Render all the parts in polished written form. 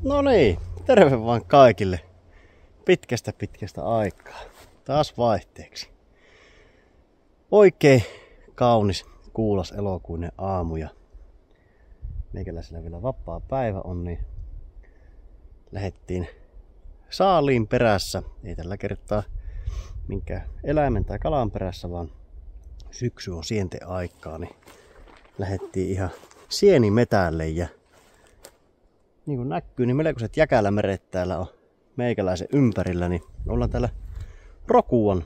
No niin, terve vaan kaikille. Pitkästä aikaa. Taas vaihteeksi. Oikein kaunis, kuulas elokuinen aamu ja meikäläisellä vielä vapaa päivä on, niin lähdettiin saaliin perässä. Ei tällä kertaa minkään eläimen tai kalan perässä, vaan syksy on sienten aikaa, niin lähdettiin ihan sienimetälle ja niin kuin näkyy, niin melkoiset jäkälämeret täällä on meikäläisen ympärillä, niin ollaan täällä Rokuan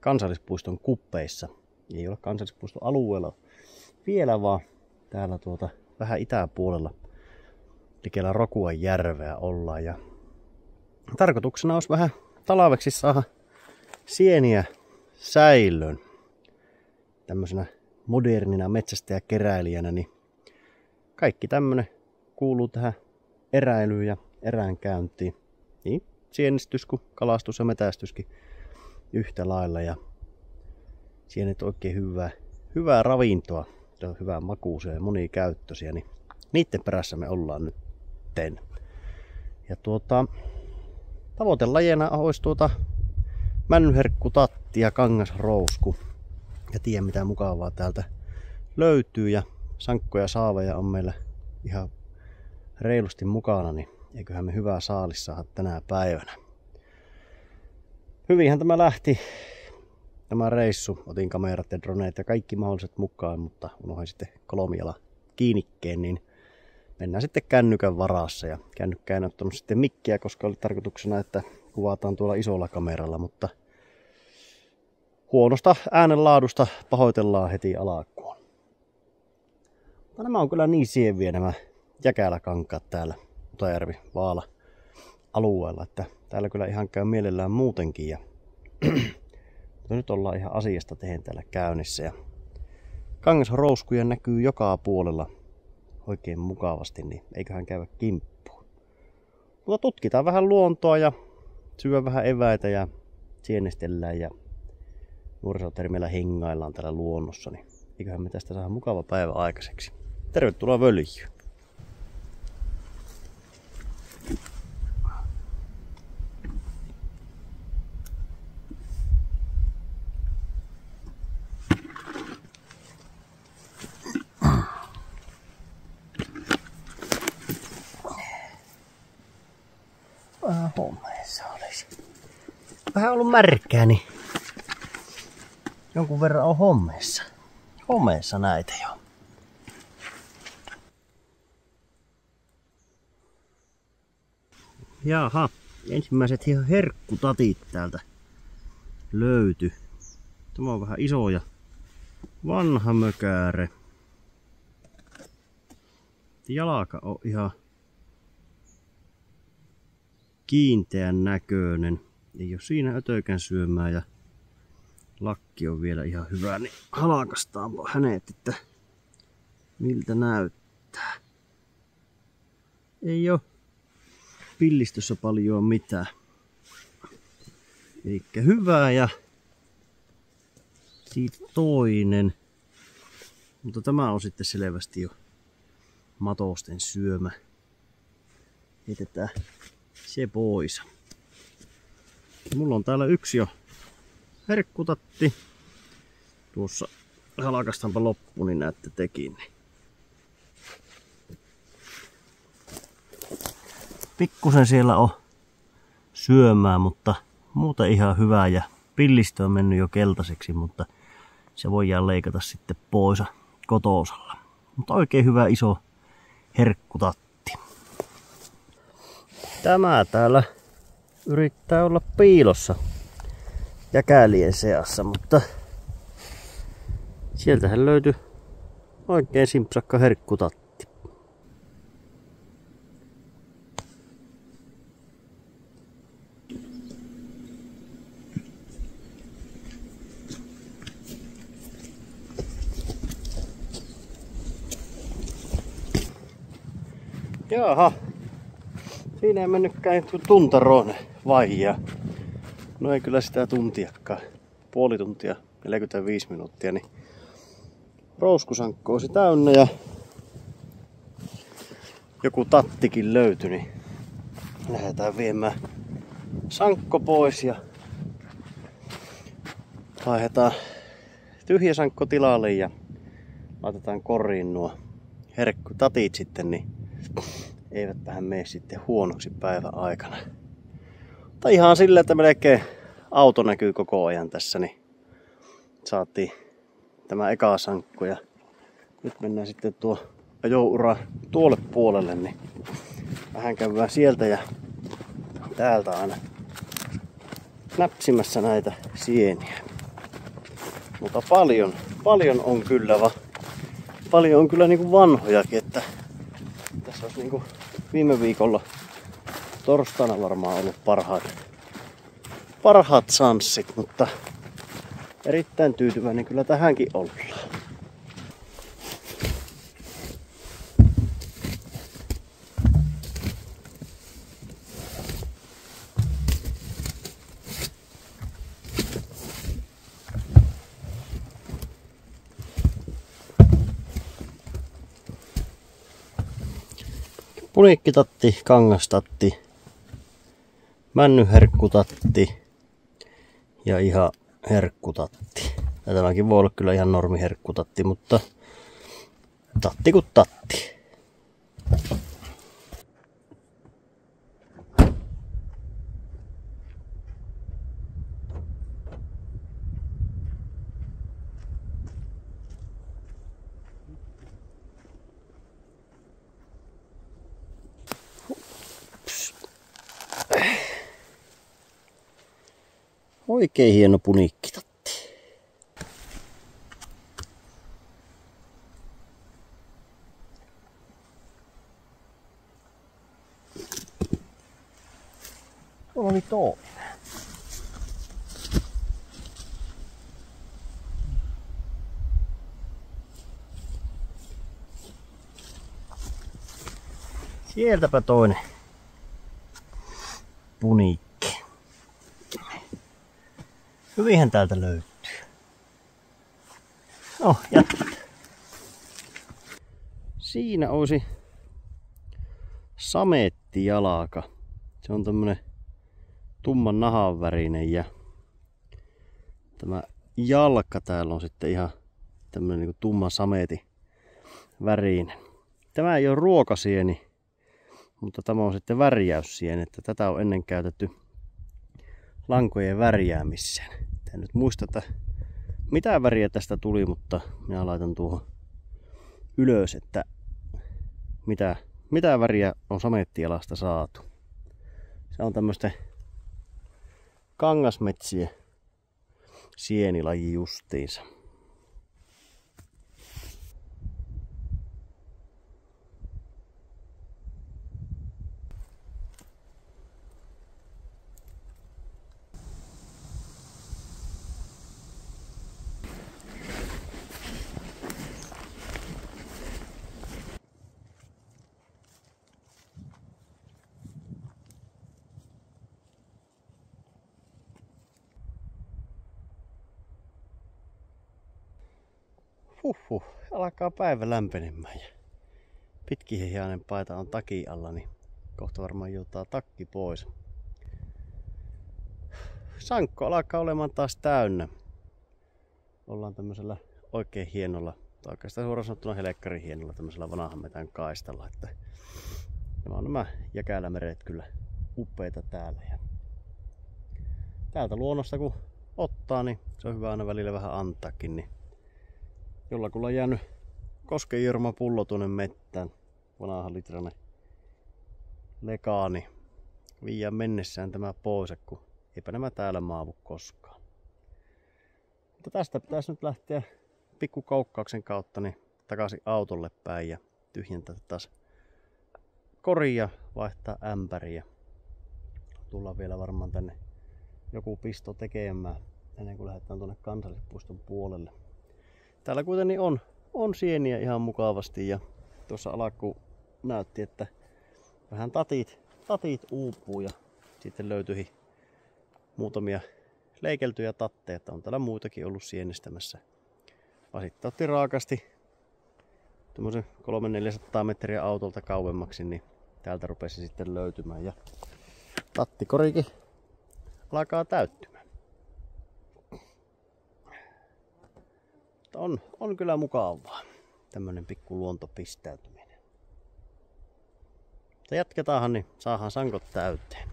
kansallispuiston kuppeissa. Ei ole kansallispuiston alueella vielä, vaan täällä vähän itäpuolella likellä Rokuan järveä ollaan. Ja tarkoituksena olisi vähän talveksi saada sieniä säilöön. Tämmöisenä modernina metsästäjäkeräilijänä, niin kaikki tämmönen kuuluu tähän eräilyyn ja eräänkäyntiin. Niin sienistys kuin kalastus ja metästyskin yhtä lailla. Ja sienet on oikein hyvää ravintoa. Se on hyvää makuusia ja monikäyttöisiä. Niin niiden perässä me ollaan nyt. Ja tavoitelajena olisi männyherkkutatti ja kangasrousku. Ja tiedä mitä mukavaa täältä löytyy. Ja sankkoja saaveja on meillä ihan reilusti mukana, niin eiköhän me hyvää saalis saada tänä päivänä. Hyvinhän tämä lähti, tämä reissu. Otin kamerat ja droneet ja kaikki mahdolliset mukaan, mutta unohdin sitten kolmiala kiinnikkeen, niin mennään sitten kännykän varassa. Ja kännykkä en ottanut sitten mikkiä, koska oli tarkoituksena, että kuvataan tuolla isolla kameralla, mutta huonosta äänenlaadusta pahoitellaan heti alkuun. Mutta nämä on kyllä niin sieviä nämä jäkäläkankaat täällä Utajärvi Vaala alueella, että täällä kyllä ihan käy mielellään muutenkin. Ja mutta nyt ollaan ihan asiasta tehden täällä käynnissä ja kangasrouskuja näkyy joka puolella oikein mukavasti, niin eiköhän käydä kimppuun. Mutta tutkitaan vähän luontoa ja syö vähän eväitä ja sienestellään ja nuorisotermillä hengaillaan täällä luonnossa, niin eiköhän me tästä saada mukava päivä aikaiseksi. Tervetuloa Völjyyn! Vähän homeessa olisi. Vähän ollut märkää, niin jonkun verran on homeessa näitä jo. Jaha, ensimmäiset ihan herkkutatit täältä löytyi. Tämä on vähän iso ja vanha mökääre. Jalka on ihan kiinteän näköinen. Ei ole siinä ötökän syömää ja lakki on vielä ihan hyvä, niin halakastaanpa hänet, että miltä näyttää. Ei oo pillistössä paljon mitään. Eikä hyvää ja siitä toinen. Mutta tämä on sitten selvästi jo matosten syömä. Heitetään se pois. Mulla on täällä yksi jo herkkutatti. Tuossa halakastaanpa loppu, niin näette tekin. Pikkusen siellä on syömään, mutta muuten ihan hyvää ja pillistö on mennyt jo keltaiseksi, mutta se voidaan leikata sitten pois kotoosalla. Mutta oikein hyvä iso herkkutatti. Tämä täällä yrittää olla piilossa jäkälien seassa, mutta sieltähän löytyi oikein simpsakka herkkutatti. Jaha, siinä ei mennytkään tuntaroon vaijaa. No ei kyllä sitä tuntiakaan. Puoli tuntia, 45 minuuttia, niin rouskusankko olisi täynnä ja joku tattikin löytyi, niin lähdetään viemään sankko pois ja laitetaan tyhjä sankko tilalle ja laitetaan koriin nuo herkkutatit sitten, niin eivät tähän mene sitten huonoksi päivän aikana. Mutta ihan sillä, että melkein auto näkyy koko ajan tässä, niin saatiin tämä eka sankko ja nyt mennään sitten tuo ajoura tuolle puolelle, niin vähän käydään sieltä ja täältä aina näpsimässä näitä sieniä. Mutta paljon on kyllä paljon on kyllä niinku vanhojakin, että tässä olisi niinku viime viikolla torstaina varmaan ollut parhaat sanssit, mutta erittäin tyytyväinen kyllä tähänkin ollaan. Puniikkitatti, kangastatti, männyherkkutatti ja ihan herkkutatti. Ja tämäkin voi olla kyllä ihan normiherkkutatti, mutta tatti kuin tatti. Oikein hieno puniikkitatti. Oli tuo. Sieltäpä toinen puniikki. Hyvinhän täältä löytyy. No, jatketaan. Siinä olisi samettijalaka. Se on tämmönen tumman nahan värinen ja tämä jalka täällä on sitten ihan tämmönen niinku tumman sametin värinen. Tämä ei ole ruokasieni, mutta tämä on sitten värjäyssieni, että tätä on ennen käytetty lankojen värjäämiseen. En nyt muista, että mitä väriä tästä tuli, mutta minä laitan tuohon ylös, että mitä väriä on samettijalasta saatu. Se on tämmöistä kangasmetsien sienilaji justiinsa. Alkaa päivä lämpenemään ja pitkihihainen paita on takin alla, niin kohta varmaan joutaa takki pois. Sankko alkaa olemaan taas täynnä. Ollaan tämmöisellä oikein hienolla, tai oikeastaan suoraan sanottuna helekkarin hienolla tämmöisellä vanhan metän kaistalla. Että nämä Jäkälämeret kyllä upeita täällä. Ja täältä luonnosta kun ottaa, niin se on hyvä aina välillä vähän antaakin. Niin jollakulla on jäänyt Koskenjörma pullo tuonne mettään, vanha litrainen lekaani. Viiään mennessään tämä pois, kun eipä nämä täällä maavu koskaan. Mutta tästä pitäisi nyt lähteä pikkukoukkauksen kautta niin takaisin autolle päin ja tyhjentää taas koria, vaihtaa ämpäriä. Tullaan vielä varmaan tänne joku pisto tekemään ennen kuin lähdetään tuonne kansallispuiston puolelle. Täällä kuitenkin on sieniä ihan mukavasti ja tuossa alkuun näytti, että vähän tatit uupuu ja sitten löytyi muutamia leikeltyjä tatteja, että on täällä muitakin ollut sienistämässä. Vaan sitten otti raakasti tuommoisen 300-400 metriä autolta kauemmaksi, niin täältä rupesi sitten löytymään ja tattikorikin alkaa täyttymään. Mutta on kyllä mukavaa tämmönen pikku luontopistäytyminen. Mutta jatketaanhan, niin saadaan sankot täyteen.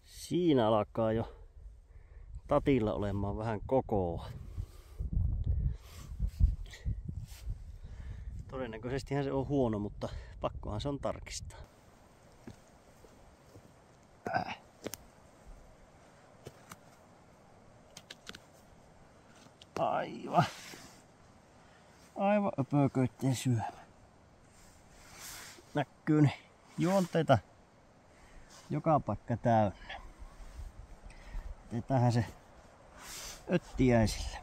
Siinä alkaa jo tatilla olemaan vähän kokoa. Todennäköisestihän se on huono, mutta pakkohan se on tarkistaa. Aivan öpököitten syömä. Näkyy ne juonteita joka paikka täynnä. Teetäänhän se öttiäisille.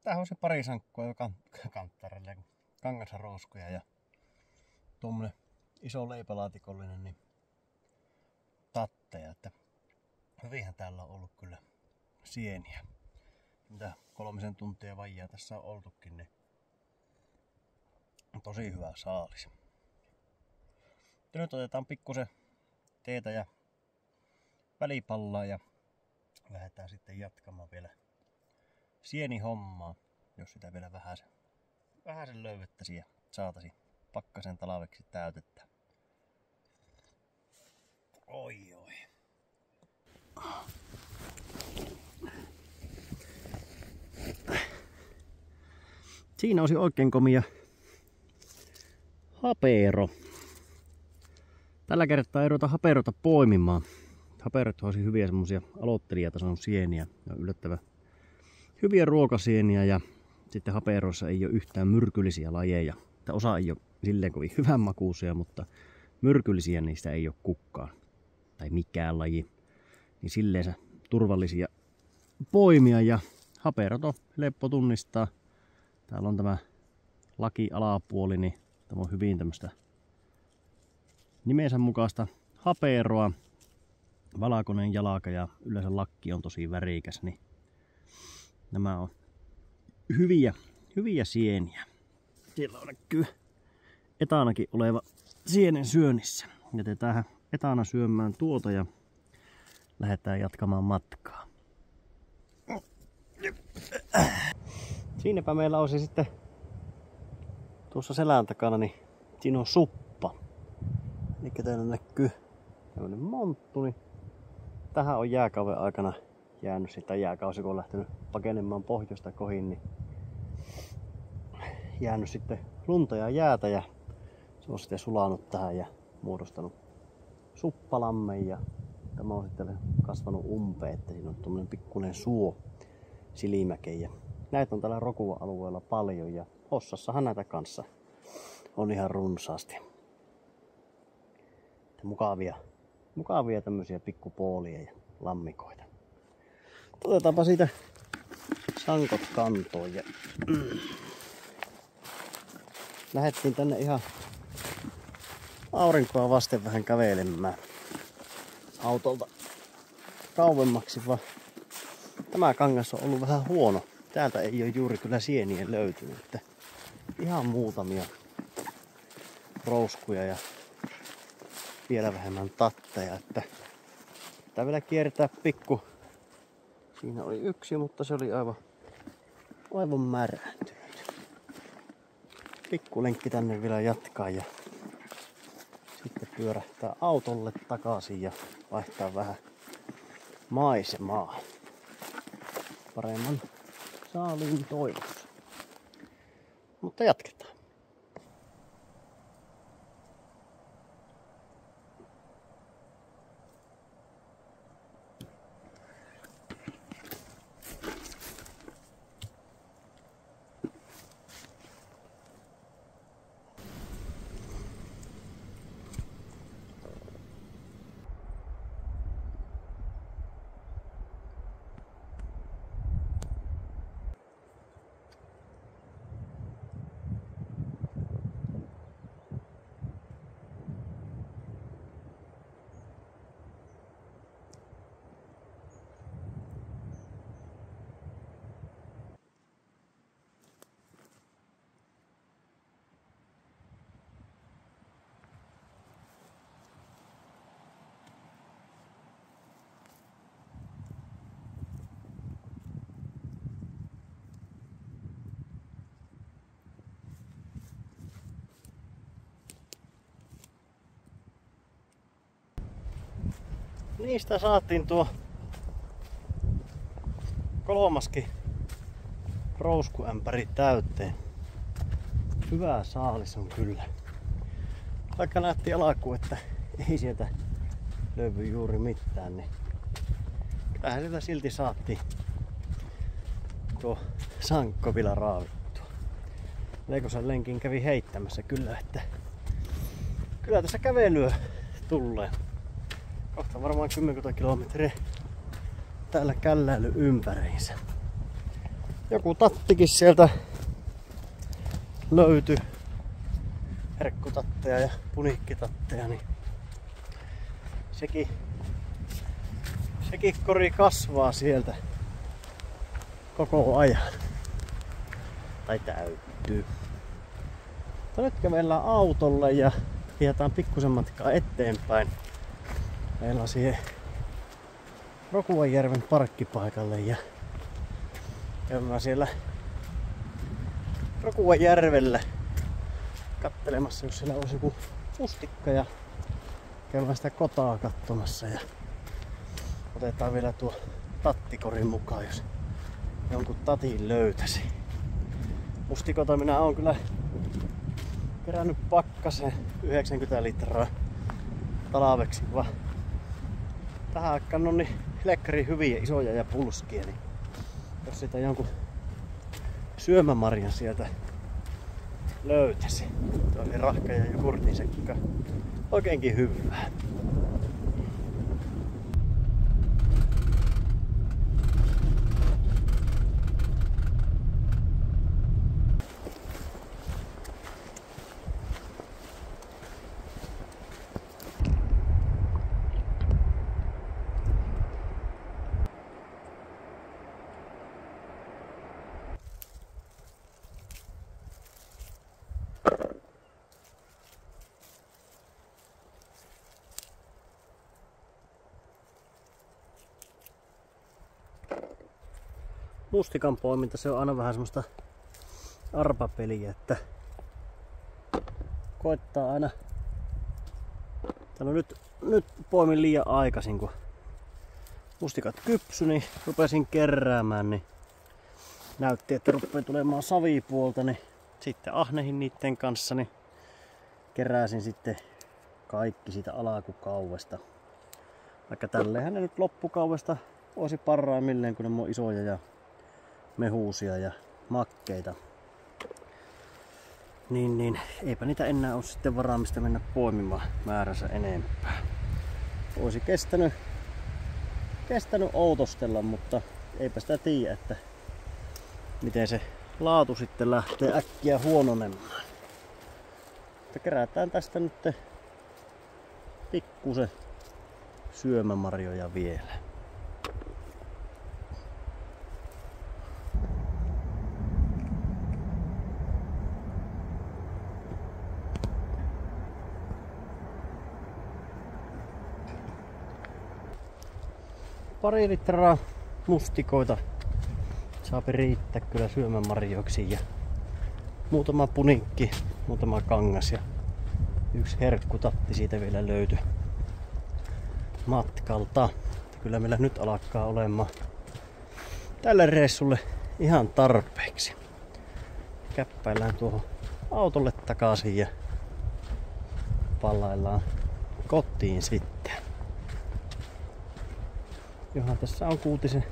Tää on se pari sankkua joka kanttarelle, kangasrouskuja ja tuommoinen iso leipälaatikollinen niin tatteja, että hyvinhän täällä on ollut kyllä sieniä. Mitä 3 tuntia vajaa tässä on oltukin, niin on tosi hyvä saalis. Mutta nyt otetaan pikkusen teetä ja välipallaa ja lähdetään sitten jatkamaan vielä sienihommaa, jos sitä vielä vähäsen löydettäisiin ja saataisiin pakkasen talveksi täytettä. Oi. Siinä olisi oikein komia hapero. Tällä kertaa ei ruveta haperota poimimaan. Haperot olisi hyviä semmosia aloittelijatason sieniä ja yllättävän hyviä ruokasieniä ja sitten haperoissa ei ole yhtään myrkyllisiä lajeja. Osa ei ole silleen kovin hyvän makuisia, mutta myrkyllisiä niistä ei ole kukaan tai mikään laji. Niin silleen turvallisia poimia ja haperot on helppo tunnistaa. Täällä on tämä laki alapuoli, niin tämä on hyvin tämmöistä nimensä mukaista haperoa. Valkoinen jalka ja yleensä lakki on tosi värikäs, niin nämä on hyviä sieniä. Siellä on näkyy etanakin oleva sienen syönnissä. Jätetään etana syömään tuota ja lähdetään jatkamaan matkaa. Siinäpä meillä olisi sitten tuossa selän takana, niin siinä on suppa. Eli täällä näkyy tämmönen monttu, niin tähän on jääkauden aikana jäänyt sitä jääkausi, kun on lähtenyt pakenemaan pohjoista kohin, niin jäänyt sitten lunta ja jäätä ja se on sitten sulanut tähän ja muodostanut suppalammen ja tämä on sitten kasvanut umpeen, että siinä on tuommoinen pikkuinen suo silimäke ja näitä on täällä Rokuva-alueella paljon ja Hossassahan näitä kanssa on ihan runsaasti. Mukavia tämmöisiä pikkupoolia ja lammikoita. Otetaanpa siitä sankot kantoon ja lähdettiin tänne ihan aurinkoa vasten vähän kävelemään autolta kauemmaksi, vaan tämä kangas on ollut vähän huono. Täältä ei ole juuri kyllä sieniä löytynyt, että ihan muutamia rouskuja ja vielä vähemmän tatteja, että pitää vielä kiertää pikku. Siinä oli yksi, mutta se oli aivan märääntynyt. Pikku lenkki tänne vielä jatkaa ja sitten pyörähtää autolle takaisin ja vaihtaa vähän maisemaa paremman saaliin toivossa. Mutta jatketaan. Niistä saatiin tuo kolmaskin rouskuämpäri täyteen. Hyvä saalis on kyllä. Vaikka näytti alkuun, että ei sieltä löydy juuri mitään, niin kyllähän sieltä silti saatiin tuo sankko vielä raavittua. Leikosen lenkin kävi heittämässä kyllä, että kyllä tässä kävelyä tulee. Kohta varmaan 10 kilometriä täällä källäily ympäriinsä. Joku tattikin sieltä löytyi. Herkkutatteja ja puniikkitatteja, niin sekin kori kasvaa sieltä koko ajan. Tai täyttyy. Mutta nyt kävellään autolle ja hietään pikkusen matkaa eteenpäin. Meillä on siihen Rokuanjärven parkkipaikalle ja käydään siellä Rokuanjärvellä kattelemassa, jos siellä olisi joku mustikka, ja käydään sitä kotaa katsomassa ja otetaan vielä tuo tattikorin mukaan, jos jonkun tatin löytäisi. Mustikota minä oon kyllä kerännyt pakkaseen 90 litraa talveksi, vaan tähän aikaan on niin helkkari hyviä isoja ja pulskia, niin jos sitä jonkun syömämarjan sieltä löytäisi, tuo oli rahka ja jogurtin sekka oikeinkin hyvää. Mustikan poiminta, se on aina vähän semmoista arpapeliä, että koittaa aina. Nyt poimin liian aikaisin, kun mustikat kypsy, niin rupesin keräämään, niin näytti, että rupeaa tulemaan savipuolta, niin sitten ahnehin niiden kanssa, niin keräsin sitten kaikki siitä alkukaudesta. Vaikka tälleenhän ne nyt loppukaudesta olisi parhaimmilleen, kun ne on isoja ja mehuusia ja makkeita. Niin eipä niitä enää ole sitten varaamista mennä poimimaan määränsä enempää. Olisi kestänyt outostella, mutta eipä sitä tiedä, että miten se laatu sitten lähtee äkkiä huononemaan. Mutta kerätään tästä nyt pikkusen syömämarjoja vielä. Pari litraa mustikoita saapi riittää kyllä syömämarjoiksi ja muutama punikki, muutama kangas ja yksi herkkutatti siitä vielä löytyi matkalta. Kyllä meillä nyt alkaa olemaan tälle reissulle ihan tarpeeksi. Käppäillään tuohon autolle takaisin ja palaillaan kotiin sitten. Johan tässä on 6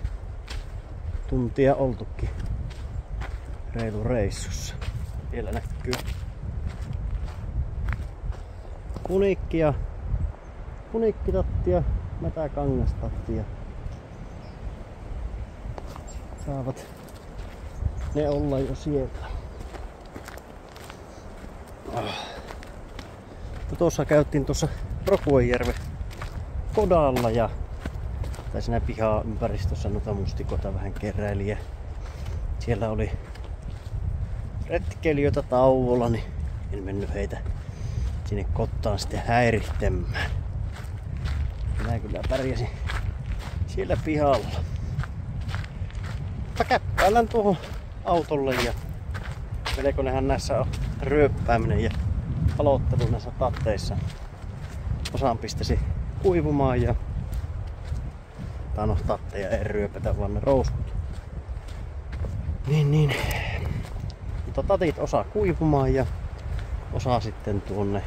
tuntia oltukin reilu reissussa. Vielä näkyy punikkitatti ja mätäkangastatti ja saavat ne olla jo siellä. Tuossa käytiin tuossa Rokuanjärven kodalla ja tai siinä pihaympäristössä noita mustikoita vähän keräili ja siellä oli retkeilijöitä tauolla, niin en mennyt heitä sinne kottaan sitten häirittämään. Minä kyllä pärjäsin siellä pihalla. Mutta käppäillään tuohon autolle ja melkoinenhan näissä on ryöppääminen ja aloittelu näissä tatteissa. Osaan pistäsi kuivumaan ja tatteja ei ryöpätä, vaan ne rousut. Niin. Mutta tatit osaa kuivumaan ja osaa sitten tuonne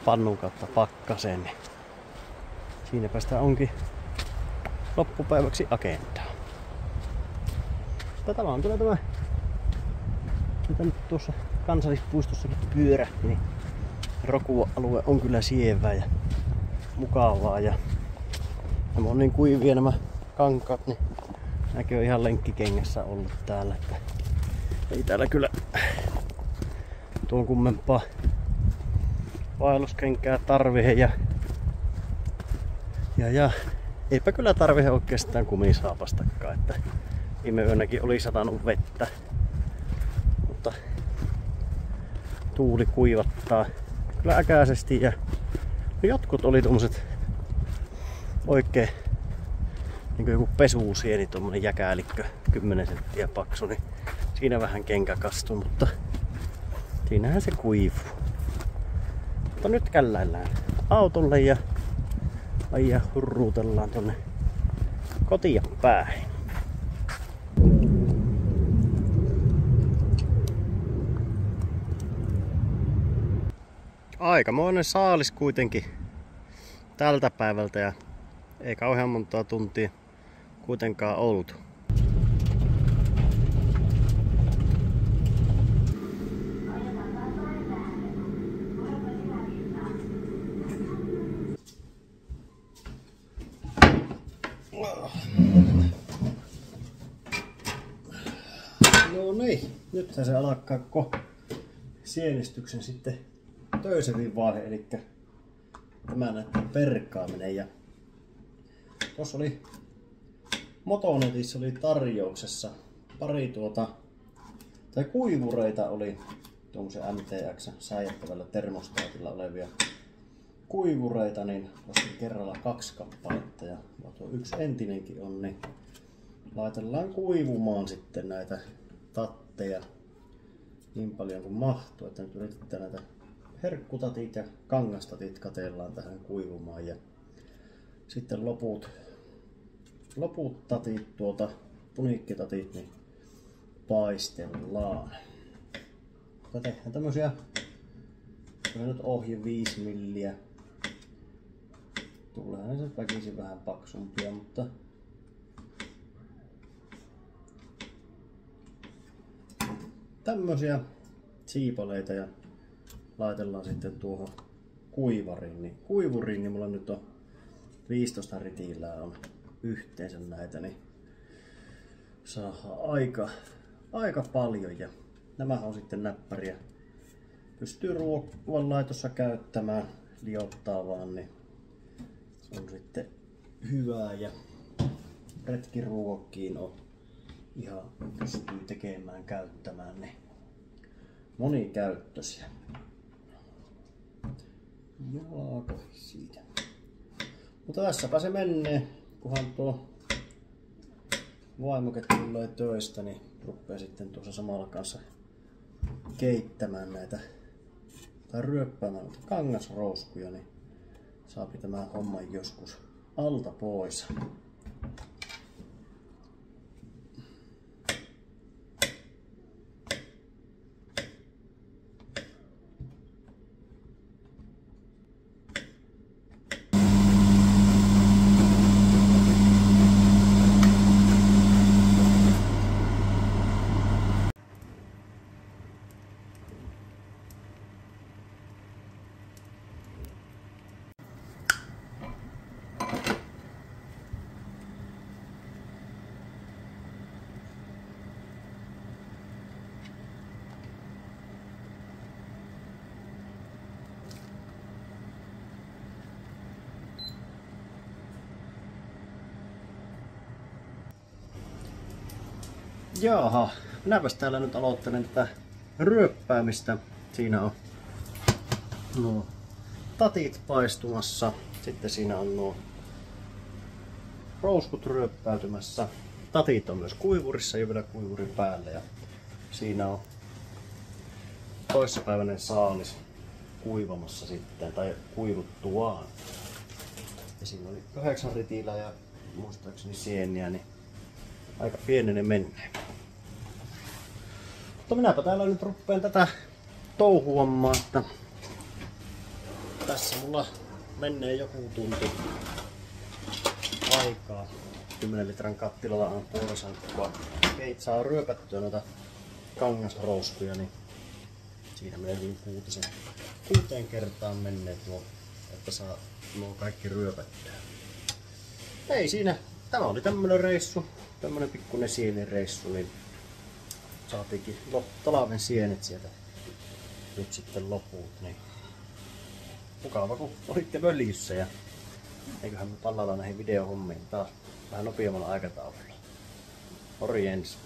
pannun kautta pakkaseen. Niin siinäpä sitä onkin loppupäiväksi agendaa. Tämä on kyllä tämä, mitä nyt tuossa kansallispuistossakin pyörähti, niin Rokuan-alue on kyllä sievää ja mukavaa. Ja nämä on niin kuivia nämä kankaat, niin nämäkin on ihan lenkkikengässä ollut täällä. Että ei täällä kyllä tuon kummempaa vaelluskenkää tarvihe ja eipä kyllä tarvihe oikeastaan kumisaapastakaan, että viime yönäkin oli satanut vettä, mutta tuuli kuivattaa kyllä äkäisesti ja jotkut oli tommoset oikein niin kuin joku pesuusieni, tommonen jäkälikkö 10 senttiä paksu, niin siinä vähän kenkä kastui, mutta siinähän se kuivuu. Mutta nyt källäillään autolle ja hurruutellaan tonne kotiin päin. Aikamoinen saalis kuitenkin tältä päivältä ja ei kauhean montaa tuntia kuitenkaan oltu. No niin, nythän se alkaa koko sienistyksen sitten töysevin vaihe, eli tämä näyttää perkaaminen. Ja tuossa oli Motonetissä oli tarjouksessa pari tai kuivureita oli tuommoisen MTX säijättävällä termostaatilla olevia kuivureita, niin ostin kerralla 2 kappaletta ja tuo yksi entinenkin on, niin laitellaan kuivumaan sitten näitä tatteja niin paljon kuin mahtuu, että nyt yritetään näitä herkkutatit ja kangastatit katellaan tähän kuivumaan ja sitten loput tatit, punikkitatit, niin paistellaan. Mutta tehdään tämmösiä, nyt ohje 5 milliä. Tuleehan se väkisin vähän paksumpia, mutta tämmösiä siipaleita ja laitellaan sitten tuohon kuivuriin, niin mulla nyt on 15 ritillä on yhteensä näitä, niin saadaan aika paljon ja nämä on sitten näppäriä. Pystyy ruoanlaitossa käyttämään liottaa vaan, niin se on sitten hyvää ja retkiruokkiin on ihan pystyy tekemään, käyttämään ne monikäyttöisiä. Ja siitä. Mutta tässäpä se menee, kunhan tuo vaimoke tulee töistä, niin rupeaa sitten tuossa samalla kanssa keittämään näitä tai ryöppäämään näitä kangasrouskuja, niin saapi tämän homman joskus alta pois. Jaha, minäpäs täällä nyt aloittelen tätä ryöppäämistä. Siinä on nuo tatit paistumassa. Sitten siinä on nuo rouskut ryöppäytymässä. Tatit on myös kuivurissa jo vielä kuivurin päälle. Ja siinä on toissapäiväinen saalis kuivamassa sitten, tai kuivuttuaan. Ja siinä oli 8 ritilää ja muistaakseni sieniä, niin aika pienenen menee. Mutta minäpä täällä nyt ruppeen tätä touhuamaan, että tässä mulla menee joku tunti aikaa. 10 litran kattilalla on puolisankkua. Saa ryöpättyä noita kangasrouskuja, niin siinä menee 6 kertaan menee tuo, että saa nuo kaikki ryöpättyä. Ei siinä. Tämä oli tämmönen reissu. Tämmönen pikkuinen sienireissu, niin saatiinkin talven sienet sieltä nyt sitten loput. Niin mukava kun olitte möljyssä ja eiköhän me pallalla näihin videohommiin taas vähän nopeammalla aikataululla. Morjens!